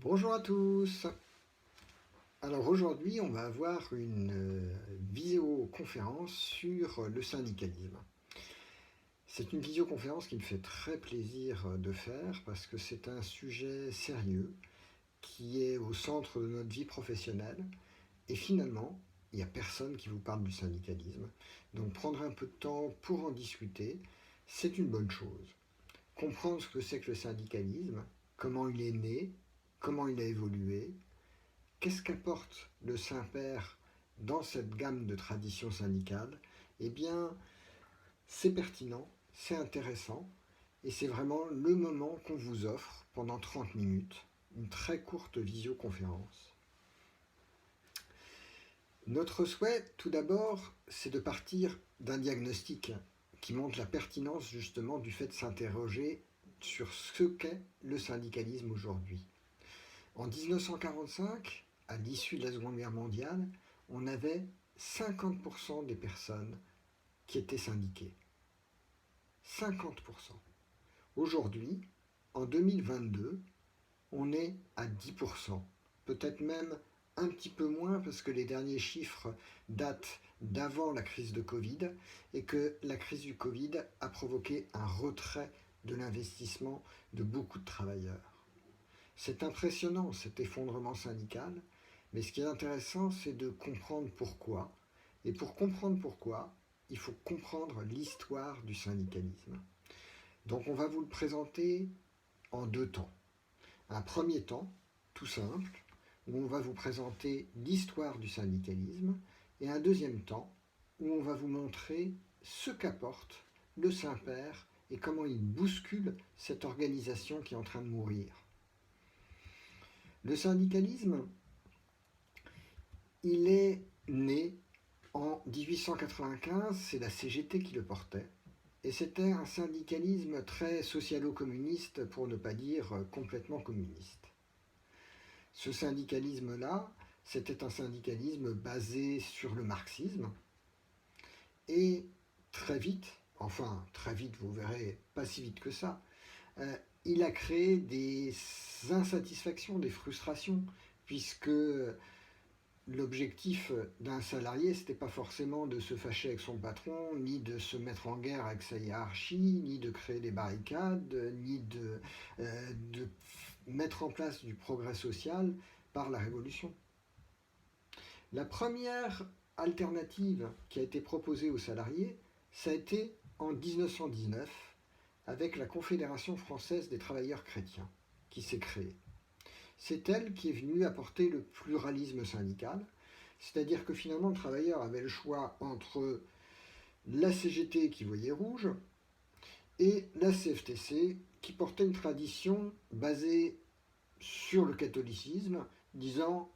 Bonjour à tous. Alors aujourd'hui, on va avoir une visioconférence sur le syndicalisme. C'est une visioconférence qui me fait très plaisir de faire parce que c'est un sujet sérieux qui est au centre de notre vie professionnelle et finalement, il n'y a personne qui vous parle du syndicalisme. Donc prendre un peu de temps pour en discuter, c'est une bonne chose. Comprendre ce que c'est que le syndicalisme, comment il est né, comment il a évolué, qu'est-ce qu'apporte le Saint-Père dans cette gamme de traditions syndicales? Eh bien, c'est pertinent, c'est intéressant, et c'est vraiment le moment qu'on vous offre pendant 30 minutes, une très courte visioconférence. Notre souhait, tout d'abord, c'est de partir d'un diagnostic qui montre la pertinence justement du fait de s'interroger sur ce qu'est le syndicalisme aujourd'hui. En 1945, à l'issue de la Seconde Guerre mondiale, on avait 50% des personnes qui étaient syndiquées. 50%. Aujourd'hui, en 2022, on est à 10%. Peut-être même un petit peu moins parce que les derniers chiffres datent d'avant la crise de Covid et que la crise du Covid a provoqué un retrait de l'investissement de beaucoup de travailleurs. C'est impressionnant cet effondrement syndical, mais ce qui est intéressant, c'est de comprendre pourquoi. Et pour comprendre pourquoi, il faut comprendre l'histoire du syndicalisme. Donc on va vous le présenter en deux temps. Un premier temps, tout simple, où on va vous présenter l'histoire du syndicalisme, et un deuxième temps, où on va vous montrer ce qu'apporte le Saint-Père et comment il bouscule cette organisation qui est en train de mourir. Le syndicalisme, il est né en 1895, c'est la CGT qui le portait, et c'était un syndicalisme très socialo-communiste, pour ne pas dire complètement communiste. Ce syndicalisme-là, c'était un syndicalisme basé sur le marxisme, et très vite, vous verrez, pas si vite que ça, il a créé des insatisfactions, des frustrations, puisque l'objectif d'un salarié, c'était pas forcément de se fâcher avec son patron, ni de se mettre en guerre avec sa hiérarchie, ni de créer des barricades, ni de mettre en place du progrès social par la révolution. La première alternative qui a été proposée aux salariés, ça a été en 1919, avec la Confédération française des travailleurs chrétiens, qui s'est créée. C'est elle qui est venue apporter le pluralisme syndical, c'est-à-dire que finalement le travailleur avait le choix entre la CGT qui voyait rouge et la CFTC qui portait une tradition basée sur le catholicisme, disant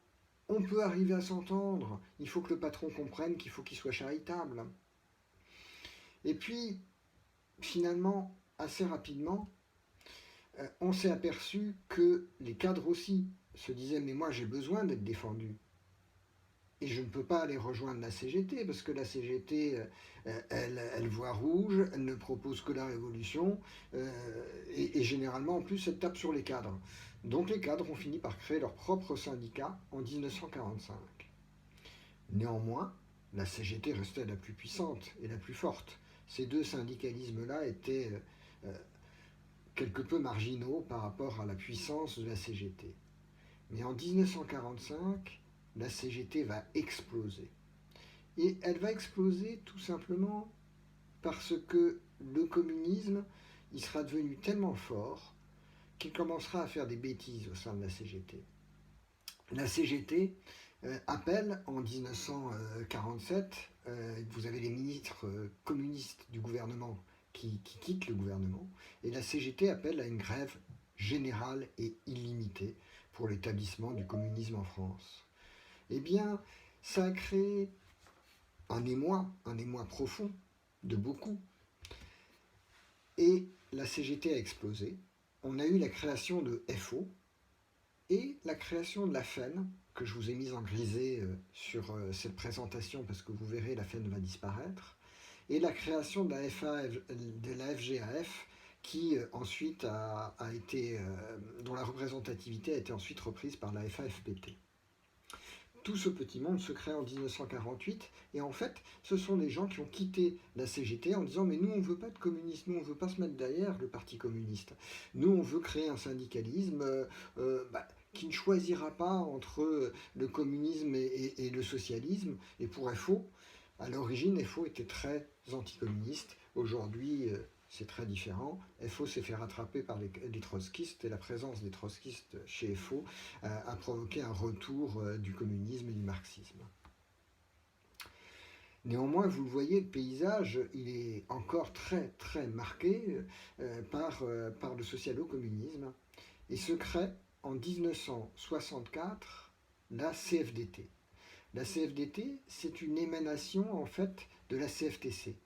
on peut arriver à s'entendre, il faut que le patron comprenne qu'il faut qu'il soit charitable. Et puis, finalement, assez rapidement, on s'est aperçu que les cadres aussi se disaient mais moi j'ai besoin d'être défendu. Et je ne peux pas aller rejoindre la CGT, parce que la CGT, elle voit rouge, elle ne propose que la révolution, et généralement, en plus, elle tape sur les cadres. Donc les cadres ont fini par créer leur propre syndicat en 1945. Néanmoins, la CGT restait la plus puissante et la plus forte. Ces deux syndicalismes-là étaient quelque peu marginaux par rapport à la puissance de la CGT. Mais en 1945, la CGT va exploser. Et elle va exploser tout simplement parce que le communisme, il sera devenu tellement fort qu'il commencera à faire des bêtises au sein de la CGT. La CGT appelle en 1947, vous avez les ministres communistes du gouvernement qui quittent le gouvernement, et la CGT appelle à une grève générale et illimitée pour l'établissement du communisme en France. Eh bien, ça a créé un émoi profond de beaucoup. Et la CGT a explosé. On a eu la création de FO et la création de la FEN, que je vous ai mise en grisé sur cette présentation parce que vous verrez, la FEN va disparaître, et la création de la FGAF, qui ensuite a été, dont la représentativité a été ensuite reprise par la FAFPT. Tout ce petit monde se crée en 1948 et en fait ce sont des gens qui ont quitté la CGT en disant mais nous on ne veut pas de communistes, nous on ne veut pas se mettre derrière le parti communiste, nous on veut créer un syndicalisme qui ne choisira pas entre le communisme et le socialisme. Et pour FO, à l'origine FO était très anticommuniste, aujourd'hui c'est très différent. FO s'est fait rattraper par les trotskistes et la présence des trotskistes chez FO a provoqué un retour du communisme et du marxisme. Néanmoins, vous le voyez, le paysage, il est encore très très marqué par le socialo-communisme et se crée en 1964 la CFDT. La CFDT, c'est une émanation en fait de la CFTC.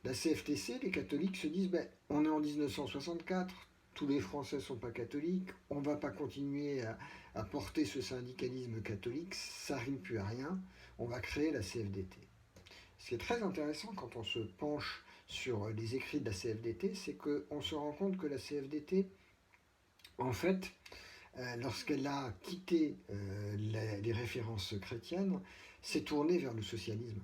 La CFTC, les catholiques se disent on est en 1964, tous les Français ne sont pas catholiques, on ne va pas continuer à porter ce syndicalisme catholique, ça rime plus à rien, on va créer la CFDT. Ce qui est très intéressant quand on se penche sur les écrits de la CFDT, c'est qu'on se rend compte que la CFDT, en fait, lorsqu'elle a quitté les références chrétiennes, s'est tournée vers le socialisme.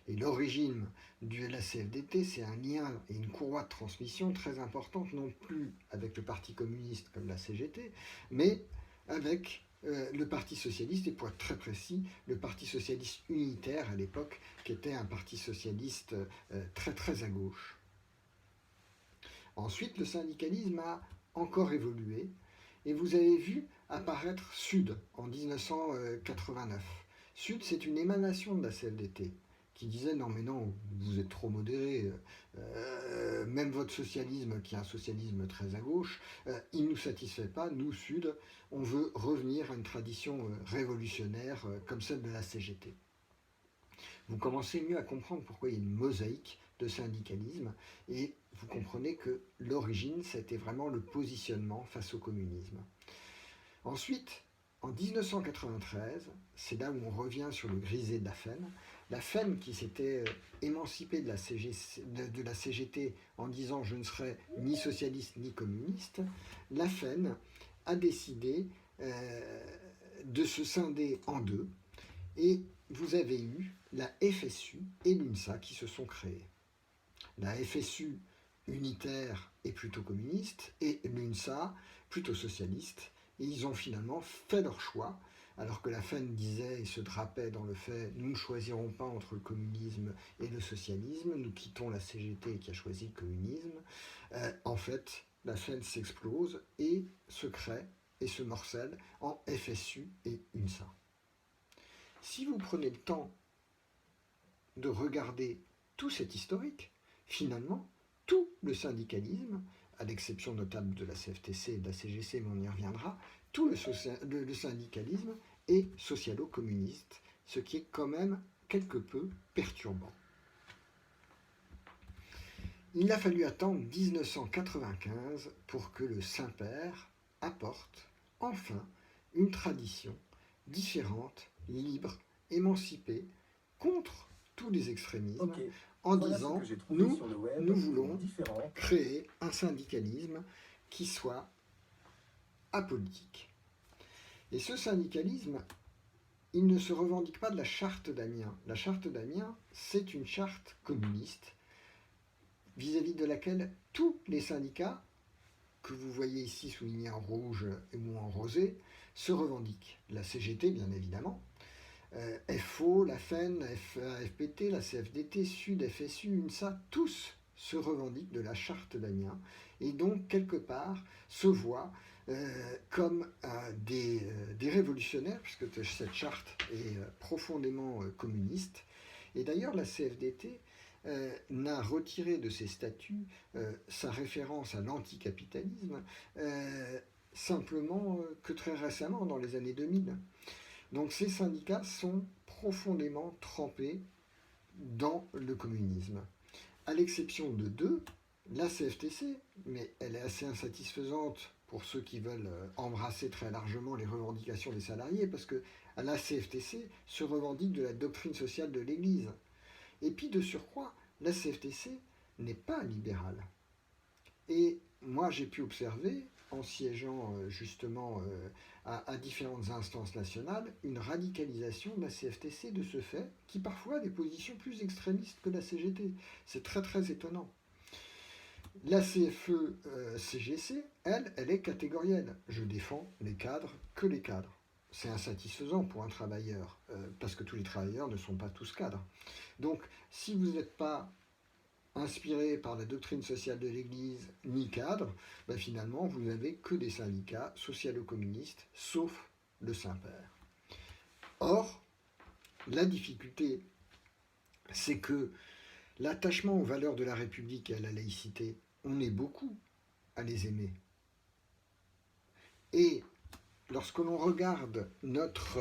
Et l'origine de la CFDT, c'est un lien et une courroie de transmission très importante, non plus avec le Parti communiste comme la CGT, mais avec le Parti socialiste, et pour être très précis, le Parti socialiste unitaire à l'époque, qui était un parti socialiste très très à gauche. Ensuite, le syndicalisme a encore évolué, et vous avez vu apparaître Sud en 1989. Sud, c'est une émanation de la CFDT qui disait non mais non, vous êtes trop modéré, même votre socialisme, qui est un socialisme très à gauche, il ne nous satisfait pas, nous Sud, on veut revenir à une tradition révolutionnaire comme celle de la CGT. Vous commencez mieux à comprendre pourquoi il y a une mosaïque de syndicalisme et vous comprenez que l'origine, c'était vraiment le positionnement face au communisme. Ensuite, en 1993, c'est là où on revient sur le grisé de la FEN qui s'était émancipée de la CGT en disant je ne serai ni socialiste ni communiste, la FEN a décidé de se scinder en deux et vous avez eu la FSU et l'UNSA qui se sont créés. La FSU unitaire et plutôt communiste et l'UNSA plutôt socialiste. Et ils ont finalement fait leur choix, alors que la FEN disait et se drapait dans le fait nous ne choisirons pas entre le communisme et le socialisme, nous quittons la CGT qui a choisi le communisme. En fait, la FEN s'explose et se crée et se morcelle en FSU et UNSA. Si vous prenez le temps de regarder tout cet historique, finalement, tout le syndicalisme, à l'exception notable de la CFTC et de la CGC, mais on y reviendra, tout le syndicalisme est socialo-communiste, ce qui est quand même quelque peu perturbant. Il a fallu attendre 1995 pour que le Saint-Père apporte enfin une tradition différente, libre, émancipée, contre tous les extrémismes, en disant nous voulons créer un syndicalisme qui soit apolitique. Et ce syndicalisme, il ne se revendique pas de la charte d'Amiens. La charte d'Amiens, c'est une charte communiste vis-à-vis de laquelle tous les syndicats que vous voyez ici soulignés en rouge ou en rosé se revendiquent. La CGT, bien évidemment, FO, la FEN, FPT, la CFDT, Sud, FSU, UNSA, tous se revendiquent de la charte d'Amiens et donc quelque part se voient comme des révolutionnaires, puisque cette charte est profondément communiste. Et d'ailleurs la CFDT n'a retiré de ses statuts sa référence à l'anticapitalisme simplement que très récemment, dans les années 2000. Donc ces syndicats sont profondément trempés dans le communisme. À l'exception de deux, la CFTC, mais elle est assez insatisfaisante pour ceux qui veulent embrasser très largement les revendications des salariés, parce que la CFTC se revendique de la doctrine sociale de l'Église. Et puis de surcroît, la CFTC n'est pas libérale. Et moi, j'ai pu observer, en siégeant justement à différentes instances nationales, une radicalisation de la CFTC de ce fait, qui parfois a des positions plus extrémistes que la CGT. C'est très très étonnant. La CFE-CGC, elle est catégorielle. Je défends les cadres que les cadres. C'est insatisfaisant pour un travailleur, parce que tous les travailleurs ne sont pas tous cadres. Donc, si vous n'êtes pas inspiré par la doctrine sociale de l'Église ni cadre, ben finalement, vous n'avez que des syndicats socialo-communistes, sauf le Saint-Père. Or, la difficulté, c'est que l'attachement aux valeurs de la République et à la laïcité, on est beaucoup à les aimer. Et lorsque l'on regarde notre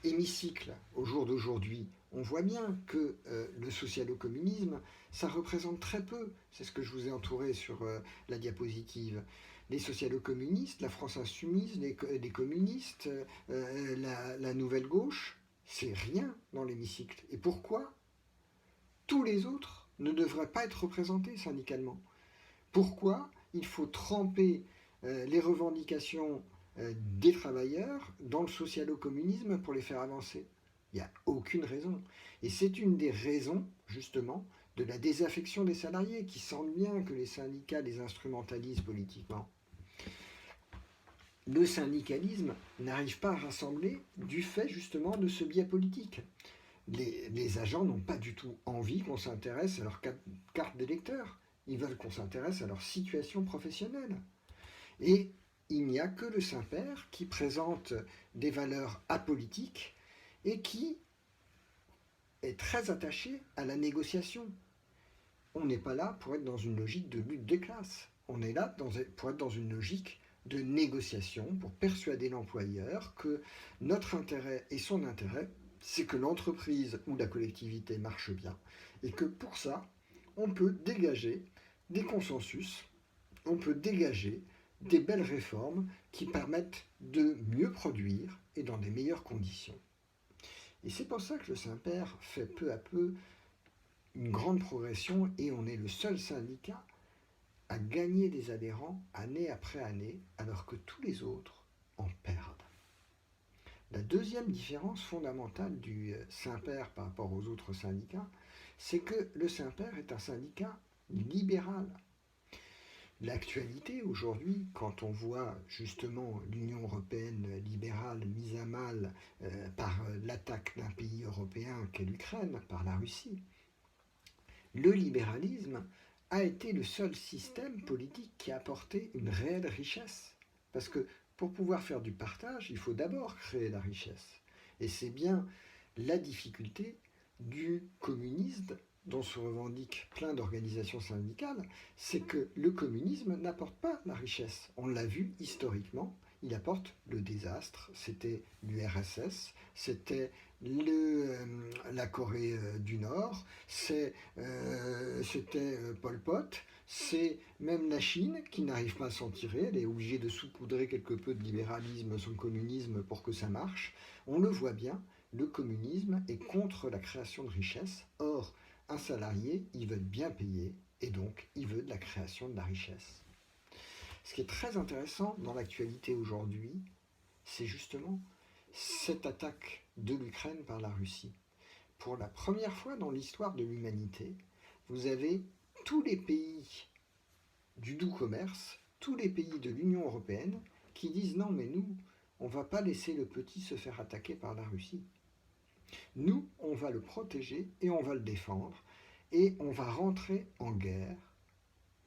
hémicycle au jour d'aujourd'hui, on voit bien que le socialo-communisme, ça représente très peu. C'est ce que je vous ai entouré sur la diapositive. Les socialo-communistes, la France insoumise, les communistes, la nouvelle gauche, c'est rien dans l'hémicycle. Et pourquoi tous les autres ne devraient pas être représentés syndicalement? Pourquoi il faut tremper les revendications des travailleurs dans le socialo-communisme pour les faire avancer? Il n'y a aucune raison. Et c'est une des raisons, justement, de la désaffection des salariés, qui sentent bien que les syndicats les instrumentalisent politiquement. Le syndicalisme n'arrive pas à rassembler du fait, justement, de ce biais politique. Les agents n'ont pas du tout envie qu'on s'intéresse à leur carte d'électeur. Ils veulent qu'on s'intéresse à leur situation professionnelle. Et il n'y a que le Saint-Père qui présente des valeurs apolitiques et qui est très attaché à la négociation. On n'est pas là pour être dans une logique de lutte des classes. On est là pour être dans une logique de négociation, pour persuader l'employeur que notre intérêt et son intérêt, c'est que l'entreprise ou la collectivité marche bien. Et que pour ça, on peut dégager des consensus, on peut dégager des belles réformes qui permettent de mieux produire et dans des meilleures conditions. Et c'est pour ça que le Saint-Père fait peu à peu une grande progression et on est le seul syndicat à gagner des adhérents année après année alors que tous les autres en perdent. La deuxième différence fondamentale du Saint-Père par rapport aux autres syndicats, c'est que le Saint-Père est un syndicat libéral. L'actualité aujourd'hui, quand on voit justement l'Union européenne libérale mise à mal par l'attaque d'un pays européen qu'est l'Ukraine, par la Russie, le libéralisme a été le seul système politique qui a apporté une réelle richesse. Parce que pour pouvoir faire du partage, il faut d'abord créer la richesse. Et c'est bien la difficulté du communisme dont se revendiquent plein d'organisations syndicales, c'est que le communisme n'apporte pas la richesse. On l'a vu historiquement, il apporte le désastre. C'était l'URSS, c'était la Corée du Nord, c'était Pol Pot, c'est même la Chine qui n'arrive pas à s'en tirer, elle est obligée de saupoudrer quelque peu de libéralisme, son communisme pour que ça marche. On le voit bien, le communisme est contre la création de richesse. Or, un salarié, il veut être bien payé et donc il veut de la création de la richesse. Ce qui est très intéressant dans l'actualité aujourd'hui, c'est justement cette attaque de l'Ukraine par la Russie. Pour la première fois dans l'histoire de l'humanité, vous avez tous les pays du doux commerce, tous les pays de l'Union européenne qui disent non mais nous, on ne va pas laisser le petit se faire attaquer par la Russie. Nous, on va le protéger et on va le défendre et on va rentrer en guerre,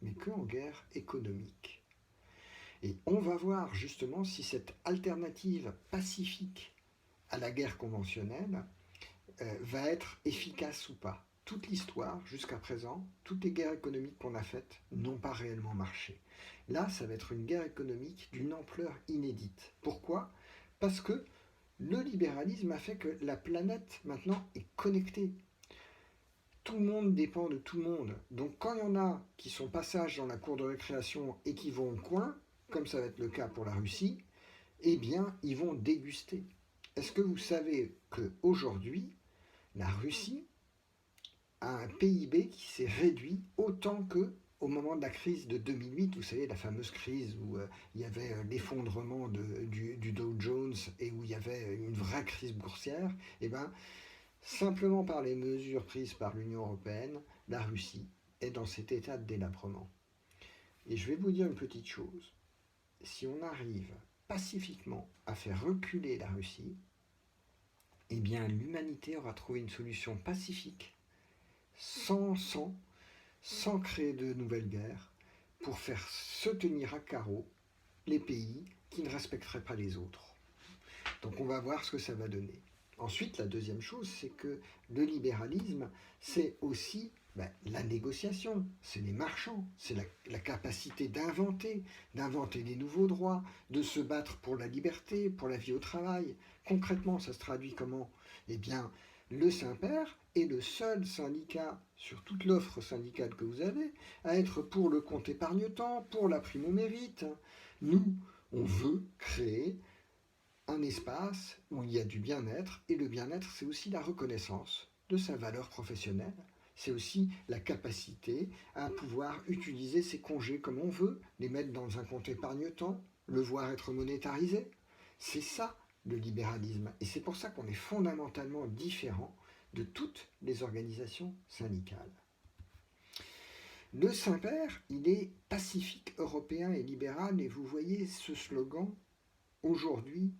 mais que en guerre économique. Et on va voir justement si cette alternative pacifique à la guerre conventionnelle va être efficace ou pas. Toute l'histoire, jusqu'à présent, toutes les guerres économiques qu'on a faites n'ont pas réellement marché. Là, ça va être une guerre économique d'une ampleur inédite. Pourquoi ? Parce que le libéralisme a fait que la planète, maintenant, est connectée. Tout le monde dépend de tout le monde. Donc quand il y en a qui sont passage dans la cour de récréation et qui vont au coin, comme ça va être le cas pour la Russie, eh bien, ils vont déguster. Est-ce que vous savez qu'aujourd'hui, la Russie a un PIB qui s'est réduit autant qu'au au moment de la crise de 2008, vous savez, la fameuse crise où il y avait l'effondrement du Dow Jones et où il y avait une vraie crise boursière, et ben, simplement par les mesures prises par l'Union européenne, la Russie est dans cet état de délabrement. Et je vais vous dire une petite chose. Si on arrive pacifiquement à faire reculer la Russie, eh bien l'humanité aura trouvé une solution pacifique, sans créer de nouvelles guerres, pour faire se tenir à carreau les pays qui ne respecteraient pas les autres. Donc on va voir ce que ça va donner. Ensuite, la deuxième chose, c'est que le libéralisme, c'est aussi la négociation, c'est les marchands, c'est la capacité d'inventer des nouveaux droits, de se battre pour la liberté, pour la vie au travail. Concrètement, ça se traduit comment? Eh bien, le Saint-Père est le seul syndicat sur toute l'offre syndicale que vous avez à être pour le compte épargne-temps, pour la prime au mérite. Nous, on veut créer un espace où il y a du bien-être, et le bien-être, c'est aussi la reconnaissance de sa valeur professionnelle. C'est aussi la capacité à pouvoir utiliser ses congés comme on veut, les mettre dans un compte épargne-temps, le voir être monétarisé. C'est ça le libéralisme. Et c'est pour ça qu'on est fondamentalement différent de toutes les organisations syndicales. Le Saint-Père, il est pacifique, européen et libéral, et vous voyez ce slogan aujourd'hui,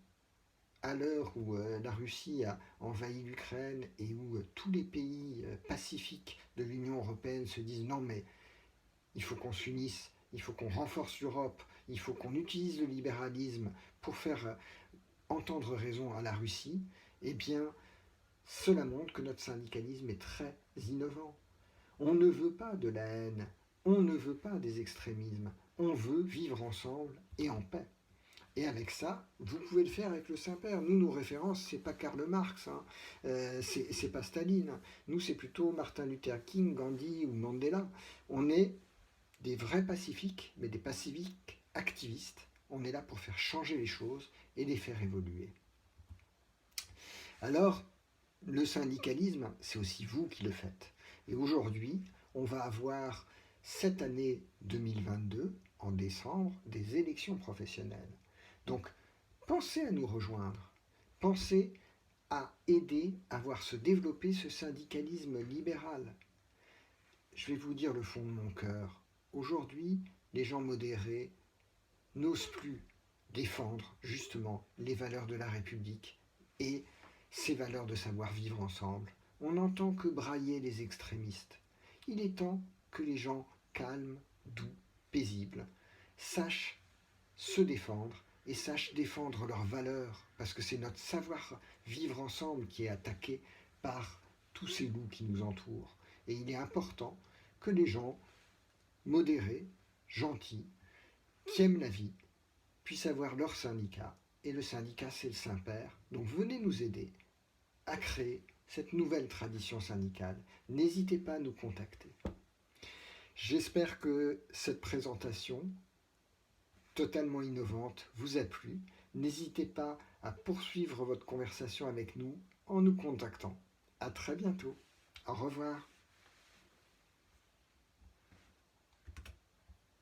à l'heure où la Russie a envahi l'Ukraine et où tous les pays pacifiques de l'Union européenne se disent non mais il faut qu'on s'unisse, il faut qu'on renforce l'Europe, il faut qu'on utilise le libéralisme pour faire entendre raison à la Russie, eh bien cela montre que notre syndicalisme est très innovant. On ne veut pas de la haine, on ne veut pas des extrémismes, on veut vivre ensemble et en paix. Et avec ça, vous pouvez le faire avec le Saint-Père. Nous, nos références, c'est pas Karl Marx, c'est pas Staline. Nous, c'est plutôt Martin Luther King, Gandhi ou Mandela. On est des vrais pacifiques, mais des pacifiques activistes. On est là pour faire changer les choses et les faire évoluer. Alors, le syndicalisme, c'est aussi vous qui le faites. Et aujourd'hui, on va avoir cette année 2022, en décembre, des élections professionnelles. Donc, pensez à nous rejoindre. Pensez à aider à voir se développer ce syndicalisme libéral. Je vais vous dire le fond de mon cœur. Aujourd'hui, les gens modérés n'osent plus défendre justement les valeurs de la République et ces valeurs de savoir vivre ensemble. On n'entend que brailler les extrémistes. Il est temps que les gens calmes, doux, paisibles, sachent se défendre et sachent défendre leurs valeurs, parce que c'est notre savoir-vivre ensemble qui est attaqué par tous ces loups qui nous entourent. Et il est important que les gens modérés, gentils, qui aiment la vie, puissent avoir leur syndicat. Et le syndicat, c'est le Saint-Père. Donc venez nous aider à créer cette nouvelle tradition syndicale. N'hésitez pas à nous contacter. J'espère que cette présentation totalement innovante vous a plu. N'hésitez pas à poursuivre votre conversation avec nous en nous contactant. À très bientôt. Au revoir.